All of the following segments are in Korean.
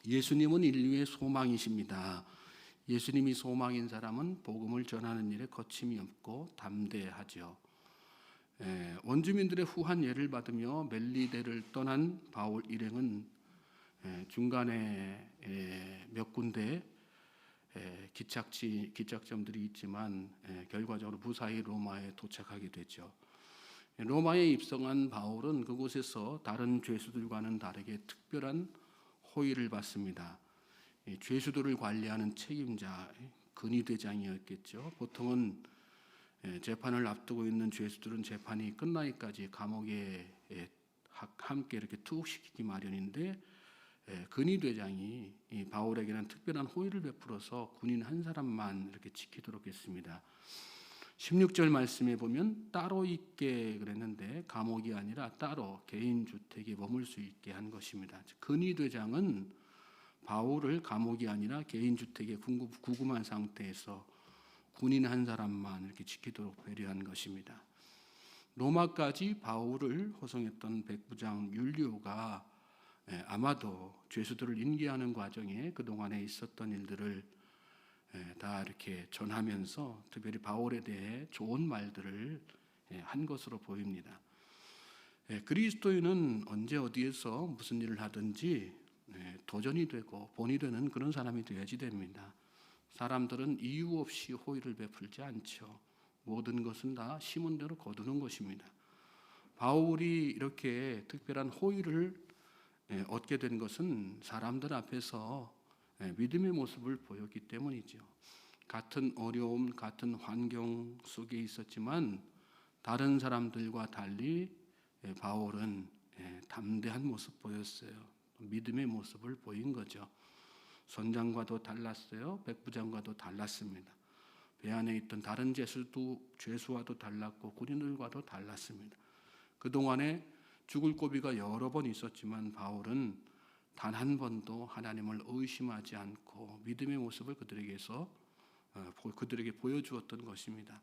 예수님은 인류의 소망이십니다. 예수님이 소망인 사람은 복음을 전하는 일에 거침이 없고 담대하죠. 원주민들의 후한 예를 받으며 멜리데를 떠난 바울 일행은 중간에 몇 군데 기착점들이 있지만 결과적으로 무사히 로마에 도착하게 되죠. 로마에 입성한 바울은 그곳에서 다른 죄수들과는 다르게 특별한 호의를 받습니다. 죄수들을 관리하는 책임자, 근위대장이었겠죠. 보통은 재판을 앞두고 있는 죄수들은 재판이 끝나기까지 감옥에 함께 이렇게 투옥시키기 마련인데, 근위대장이 바울에게는 특별한 호의를 베풀어서 군인 한 사람만 이렇게 지키도록 했습니다. 16절 말씀에 보면 따로 있게 그랬는데 감옥이 아니라 따로 개인 주택에 머물 수 있게 한 것입니다. 근위대장은 바울을 감옥이 아니라 개인 주택에 구금한 상태에서 군인 한 사람만 이렇게 지키도록 배려한 것입니다. 로마까지 바울을 호송했던 백부장 율리오가 아마도 죄수들을 인계하는 과정에 그동안에 있었던 일들을 다 이렇게 전하면서 특별히 바울에 대해 좋은 말들을 한 것으로 보입니다. 그리스도인은 언제 어디에서 무슨 일을 하든지 도전이 되고 본이 되는 그런 사람이 되어야지 됩니다. 사람들은 이유 없이 호의를 베풀지 않죠. 모든 것은 다 심은 대로 거두는 것입니다. 바울이 이렇게 특별한 호의를 얻게 된 것은 사람들 앞에서 믿음의 모습을 보였기 때문이죠. 같은 어려움, 같은 환경 속에 있었지만 다른 사람들과 달리 바울은 담대한 모습 보였어요. 믿음의 모습을 보인 거죠. 선장과도 달랐어요. 백부장과도 달랐습니다. 배 안에 있던 다른 죄수와도 달랐고 군인들과도 달랐습니다. 그동안에 죽을 고비가 여러 번 있었지만 바울은 단 한 번도 하나님을 의심하지 않고 믿음의 모습을 그들에게 보여주었던 것입니다.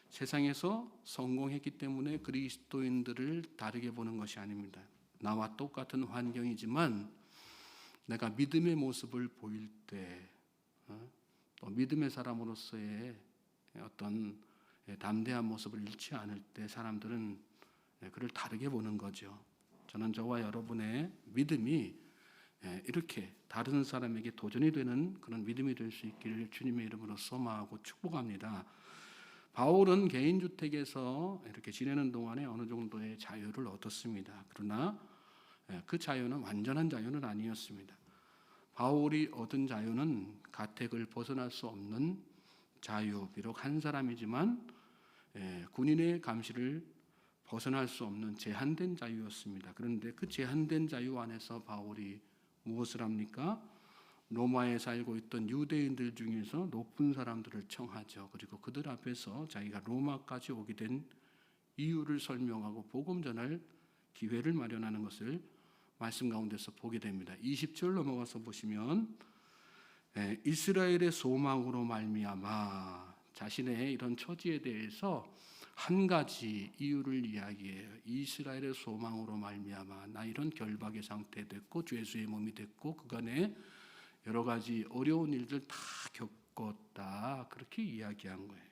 세상에서 성공했기 때문에 그리스도인들을 다르게 보는 것이 아닙니다. 나와 똑같은 환경이지만 내가 믿음의 모습을 보일 때, 또 믿음의 사람으로서의 어떤 담대한 모습을 잃지 않을 때 사람들은 그를 다르게 보는 거죠. 저는 저와 여러분의 믿음이 이렇게 다른 사람에게 도전이 되는 그런 믿음이 될 수 있기를 주님의 이름으로 소망하고 축복합니다. 바울은 개인주택에서 이렇게 지내는 동안에 어느 정도의 자유를 얻었습니다. 그러나 그 자유는 완전한 자유는 아니었습니다. 바울이 얻은 자유는 가택을 벗어날 수 없는 자유, 비록 한 사람이지만 군인의 감시를 벗어날 수 없는 제한된 자유였습니다. 그런데 그 제한된 자유 안에서 바울이 무엇을 합니까? 로마에 살고 있던 유대인들 중에서 높은 사람들을 청하죠. 그리고 그들 앞에서 자기가 로마까지 오게 된 이유를 설명하고 복음 전할 기회를 마련하는 것을 말씀 가운데서 보게 됩니다. 20절 넘어가서 보시면 이스라엘의 소망으로 말미암아 자신의 이런 처지에 대해서 한 가지 이유를 이야기해요. 이스라엘의 소망으로 말미암아 나 이런 결박의 상태 됐고 죄수의 몸이 됐고 그간에 여러 가지 어려운 일들 다 겪었다. 그렇게 이야기한 거예요.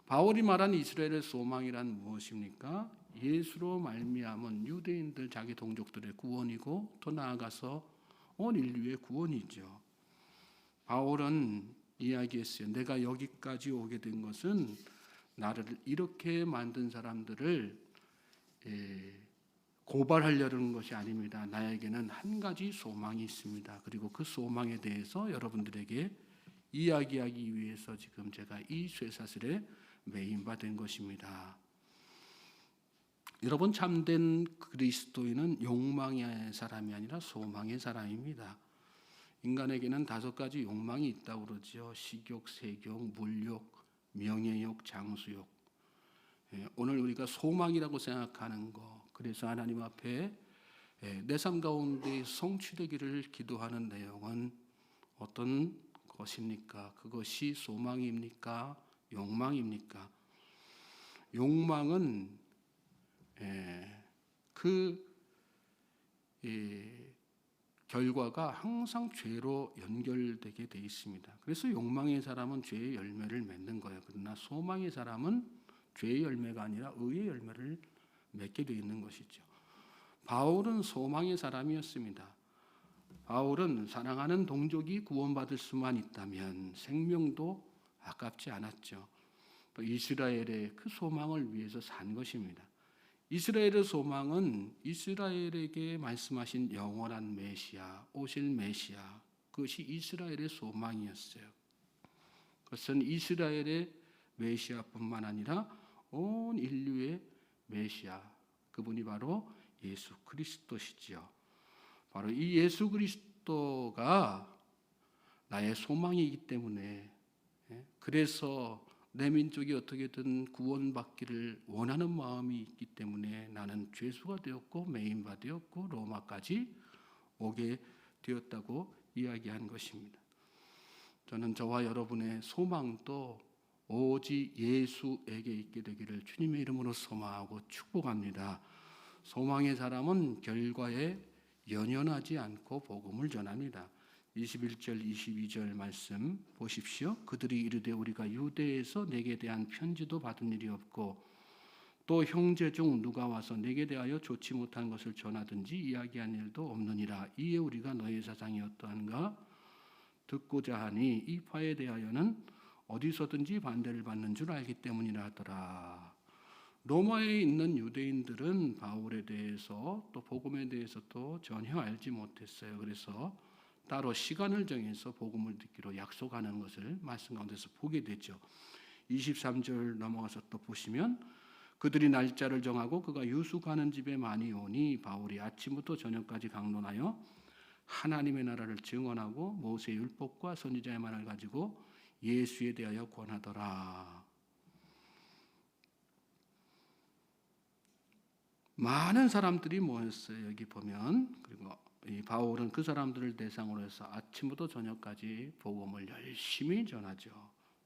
바울이 말한 이스라엘의 소망이란 무엇입니까? 예수로 말미암은 유대인들 자기 동족들의 구원이고 더 나아가서 온 인류의 구원이죠. 바울은 이야기했어요. 내가 여기까지 오게 된 것은 나를 이렇게 만든 사람들을 고발하려는 것이 아닙니다. 나에게는 한 가지 소망이 있습니다. 그리고 그 소망에 대해서 여러분들에게 이야기하기 위해서 지금 제가 이 쇠사슬에 매인받은 것입니다. 여러분, 참된 그리스도인은 욕망의 사람이 아니라 소망의 사람입니다. 인간에게는 5가지 욕망이 있다고 그러죠. 식욕, 세욕, 물욕, 명예욕, 장수욕. 오늘 우리가 소망이라고 생각하는 거, 그래서 하나님 앞에 내 삶 가운데 성취되기를 기도하는 내용은 어떤 것입니까? 그것이 소망입니까? 욕망입니까? 욕망은 결과가 항상 죄로 연결되게 돼 있습니다. 그래서 욕망의 사람은 죄의 열매를 맺는 거예요. 그러나 소망의 사람은 죄의 열매가 아니라 의의 열매를 맺게 돼 있는 것이죠. 바울은 소망의 사람이었습니다. 바울은 사랑하는 동족이 구원받을 수만 있다면 생명도 아깝지 않았죠. 또 이스라엘의 그 소망을 위해서 산 것입니다. 이스라엘의 소망은 이스라엘에게 말씀하신 영원한 메시아, 오실 메시아, 그것이 이스라엘의 소망이었어요. 그것은 이스라엘의 메시아뿐만 아니라 온 인류의 메시아, 그분이 바로 예수 그리스도시지요. 바로 이 예수 그리스도가 나의 소망이기 때문에, 그래서 내 민족이 어떻게든 구원받기를 원하는 마음이 있기 때문에 나는 죄수가 되었고 매인바 되었고 로마까지 오게 되었다고 이야기한 것입니다. 저는 저와 여러분의 소망도 오직 예수에게 있게 되기를 주님의 이름으로 소망하고 축복합니다. 소망의 사람은 결과에 연연하지 않고 복음을 전합니다. 21절 22절 말씀 보십시오. 그들이 이르되 우리가 유대에서 내게 대한 편지도 받은 일이 없고 또 형제 중 누가 와서 내게 대하여 좋지 못한 것을 전하든지 이야기한 일도 없느니라. 이에 우리가 너희 사상이 어떠한가 듣고자 하니 이 파에 대하여는 어디서든지 반대를 받는 줄 알기 때문이라 하더라. 로마에 있는 유대인들은 바울에 대해서 또 복음에 대해서도 전혀 알지 못했어요. 그래서 따로 시간을 정해서 복음을 듣기로 약속하는 것을 말씀 가운데서 보게 되죠. 23절 넘어가서 또 보시면 그들이 날짜를 정하고 그가 유숙하는 집에 많이 오니 바울이 아침부터 저녁까지 강론하여 하나님의 나라를 증언하고 모세의 율법과 선지자의 말을 가지고 예수에 대하여 권하더라. 많은 사람들이 모였어요. 여기 보면. 그리고 이 바울은 그 사람들을 대상으로 해서 아침부터 저녁까지 복음을 열심히 전하죠.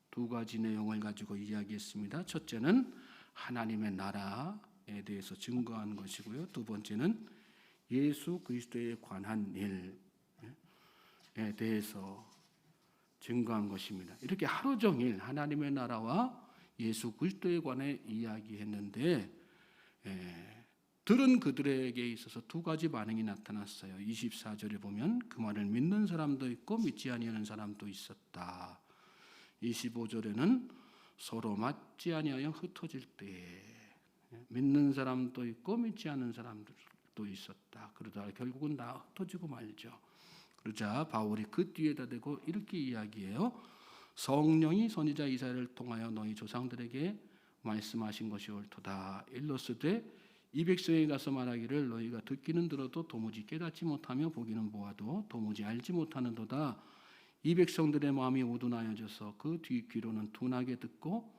두 가지 내용을 가지고 이야기했습니다. 첫째는 하나님의 나라에 대해서 증거한 것이고요. 두 번째는 예수 그리스도에 관한 일에 대해서 증거한 것입니다. 이렇게 하루 종일 하나님의 나라와 예수 그리스도에 관해 이야기했는데 들은 그들에게 있어서 두 가지 반응이 나타났어요. 24절에 보면 그 말을 믿는 사람도 있고 믿지 아니하는 사람도 있었다. 25절에는 서로 맞지 아니하여 흩어질 때에 믿는 사람도 있고 믿지 않는 사람들도 있었다. 그러다가 결국은 다 흩어지고 말죠. 그러자 바울이 그 뒤에다 대고 이렇게 이야기해요. 성령이 선지자 이사야를 통하여 너희 조상들에게 말씀하신 것이 옳도다. 일러스되 이 백성에 가서 말하기를 너희가 듣기는 들어도 도무지 깨닫지 못하며 보기는 보아도 도무지 알지 못하는도다. 이 백성들의 마음이 우둔하여져서 그 뒤 귀로는 둔하게 듣고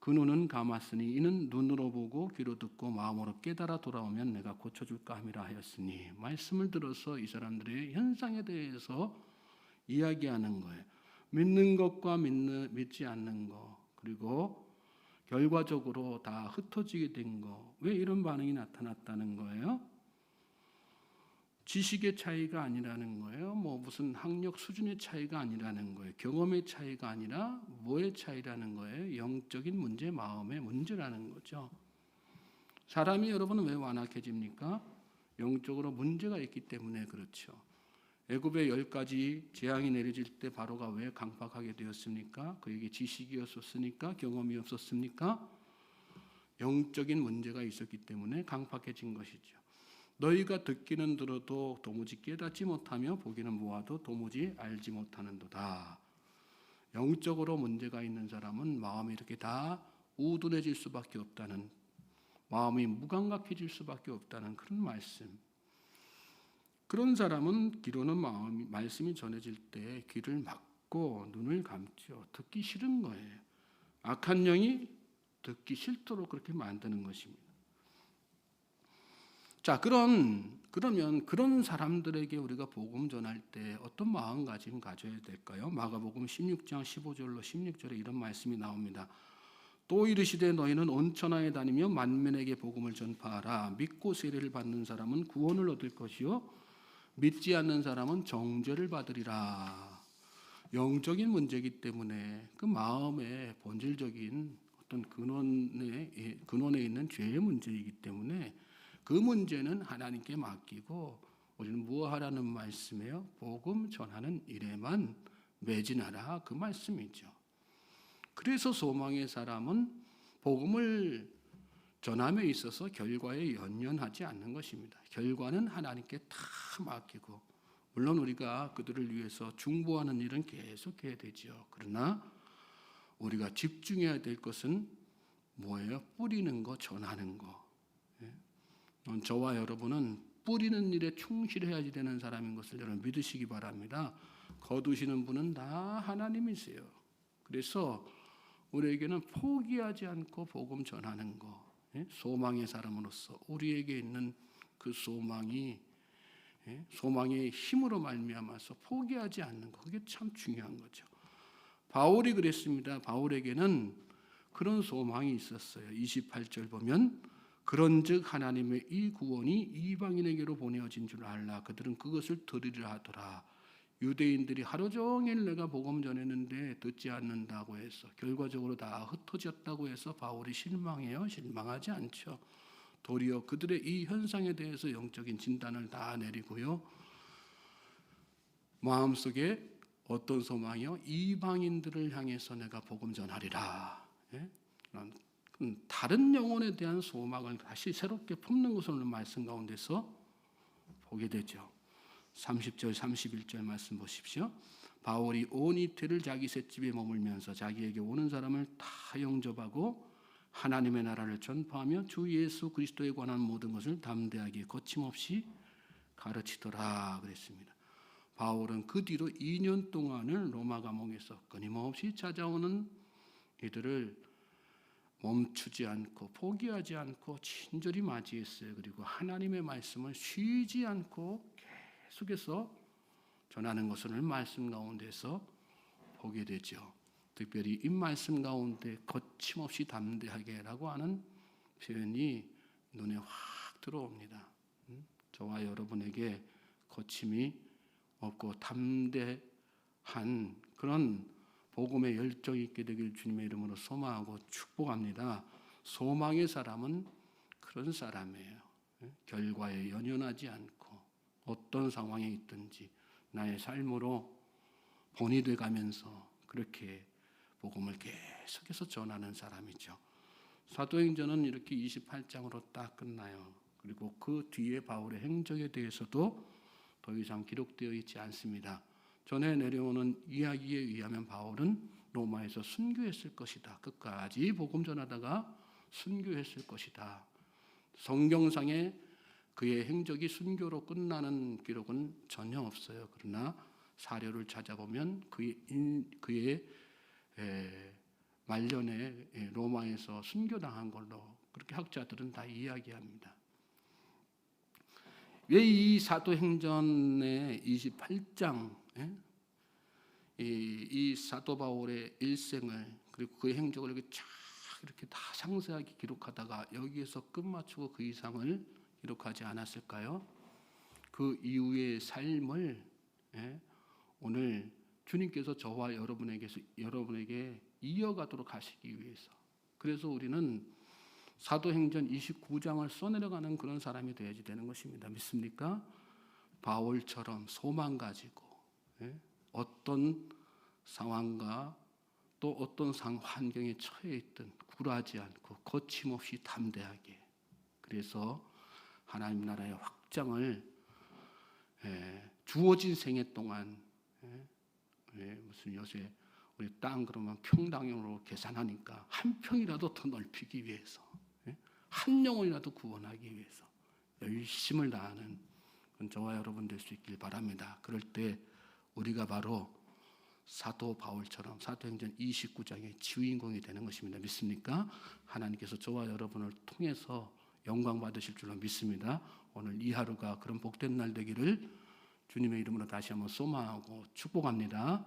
그 눈은 감았으니 이는 눈으로 보고 귀로 듣고 마음으로 깨달아 돌아오면 내가 고쳐줄까 함이라 하였으니 말씀을 들어서 이 사람들의 현상에 대해서 이야기하는 거예요. 믿는 것과 믿지 않는 것 그리고 결과적으로 다 흩어지게 된 거. 왜 이런 반응이 나타났다는 거예요? 지식의 차이가 아니라는 거예요. 무슨 학력 수준의 차이가 아니라는 거예요. 경험의 차이가 아니라 뭐의 차이라는 거예요? 영적인 문제, 마음의 문제라는 거죠. 사람이 여러분 왜 완악해집니까? 영적으로 문제가 있기 때문에 그렇죠. 애굽의 10가지 재앙이 내려질 때 바로가 왜 강팍하게 되었습니까? 그에게 지식이 없었으니까? 경험이 없었습니까? 영적인 문제가 있었기 때문에 강팍해진 것이죠. 너희가 듣기는 들어도 도무지 깨닫지 못하며 보기는 보아도 도무지 알지 못하는도다. 영적으로 문제가 있는 사람은 마음이 이렇게 다 우둔해질 수밖에 없다는, 마음이 무감각해질 수밖에 없다는 그런 말씀. 그런 사람은 귀로는 말씀이 전해질 때 귀를 막고 눈을 감죠. 듣기 싫은 거예요. 악한 영이 듣기 싫도록 그렇게 만드는 것입니다. 자, 그러면 그런 사람들에게 우리가 복음 전할 때 어떤 마음가짐 가져야 될까요? 마가복음 16장 15절로 16절에 이런 말씀이 나옵니다. 또 이르시되 너희는 온 천하에 다니며 만민에게 복음을 전파하라. 믿고 세례를 받는 사람은 구원을 얻을 것이요 믿지 않는 사람은 정죄를 받으리라. 영적인 문제이기 때문에 그 마음의 본질적인 어떤 근원에 있는 죄의 문제이기 때문에 그 문제는 하나님께 맡기고 우리는 무엇하라는 말씀이에요? 복음 전하는 일에만 매진하라, 그 말씀이죠. 그래서 소망의 사람은 복음을 전함에 있어서 결과에 연연하지 않는 것입니다. 결과는 하나님께 다 맡기고, 물론 우리가 그들을 위해서 중보하는 일은 계속해야 되죠. 그러나 우리가 집중해야 될 것은 뭐예요? 뿌리는 거, 전하는 거. 저와 여러분은 뿌리는 일에 충실해야지 되는 사람인 것을 여러분 믿으시기 바랍니다. 거두시는 분은 다 하나님이세요. 그래서 우리에게는 포기하지 않고 복음 전하는 거, 소망의 사람으로서 우리에게 있는 그 소망의 힘으로 말미암아서 포기하지 않는 거, 그게 참 중요한 거죠. 바울이 그랬습니다. 바울에게는 그런 소망이 있었어요. 28절 보면 그런즉 하나님의 이 구원이 이방인에게로 보내어진 줄 알라. 그들은 그것을 들으리라 하더라. 유대인들이 하루 종일 내가 복음 전했는데 듣지 않는다고 해서 결과적으로 다 흩어졌다고 해서 바울이 실망해요? 실망하지 않죠. 도리어 그들의 이 현상에 대해서 영적인 진단을 다 내리고요. 마음속에 어떤 소망이요? 이방인들을 향해서 내가 복음 전하리라. 다른 영혼에 대한 소망을 다시 새롭게 품는 것을 오늘 말씀 가운데서 보게 되죠. 30절 31절 말씀 보십시오. 바울이 온 이태를 자기 셋집에 머물면서 자기에게 오는 사람을 다 영접하고 하나님의 나라를 전파하며 주 예수 그리스도에 관한 모든 것을 담대하게 거침없이 가르치더라 그랬습니다. 바울은 그 뒤로 2년 동안을 로마 감옥에서 끊임없이 찾아오는 이들을 멈추지 않고 포기하지 않고 친절히 맞이했어요. 그리고 하나님의 말씀을 쉬지 않고 계속해서 전하는 것을 말씀 가운데서 보게 되죠. 특별히 이 말씀 가운데 거침없이 담대하게라고 하는 표현이 눈에 확 들어옵니다. 저와 여러분에게 거침이 없고 담대한 그런 복음의 열정이 있게 되길 주님의 이름으로 소망하고 축복합니다. 소망의 사람은 그런 사람이에요. 결과에 연연하지 않고 어떤 상황에 있든지 나의 삶으로 본이 돼가면서 그렇게 복음을 계속해서 전하는 사람이죠. 사도행전은 이렇게 28장으로 딱 끝나요. 그리고 그 뒤에 바울의 행적에 대해서도 더 이상 기록되어 있지 않습니다. 전해 내려오는 이야기에 의하면 바울은 로마에서 순교했을 것이다. 끝까지 복음 전하다가 순교했을 것이다. 성경상에 그의 행적이 순교로 끝나는 기록은 전혀 없어요. 그러나 사료를 찾아보면 그의 말년에 로마에서 순교당한 걸로 그렇게 학자들은 다 이야기합니다. 왜 이 사도행전의 28장 이 사도 바울의 일생을 그리고 그의 행적을 이렇게 다 상세하게 기록하다가 여기에서 끝마치고 그 이상을 기록하지 않았을까요? 그 이후의 삶을 오늘 주님께서 저와 여러분에게 이어가도록 하시기 위해서, 그래서 우리는 사도행전 29장을 써내려가는 그런 사람이 되어야지 되는 것입니다. 믿습니까? 바울처럼 소망 가지고 어떤 상황과 또 어떤 환경에 처해 있든 굴하지 않고 거침없이 담대하게, 그래서 하나님 나라의 확장을 주어진 생애 동안 무슨 요새 우리 땅 그러면 평당형으로 계산하니까 한 평이라도 더 넓히기 위해서, 한 영혼이라도 구원하기 위해서 열심을 다하는 저와 여러분 될 수 있길 바랍니다. 그럴 때 우리가 바로 사도 바울처럼 사도행전 29장의 주인공이 되는 것입니다. 믿습니까? 하나님께서 저와 여러분을 통해서 영광 받으실 줄로 믿습니다. 오늘 이 하루가 그런 복된 날 되기를 주님의 이름으로 다시 한번 소망하고 축복합니다.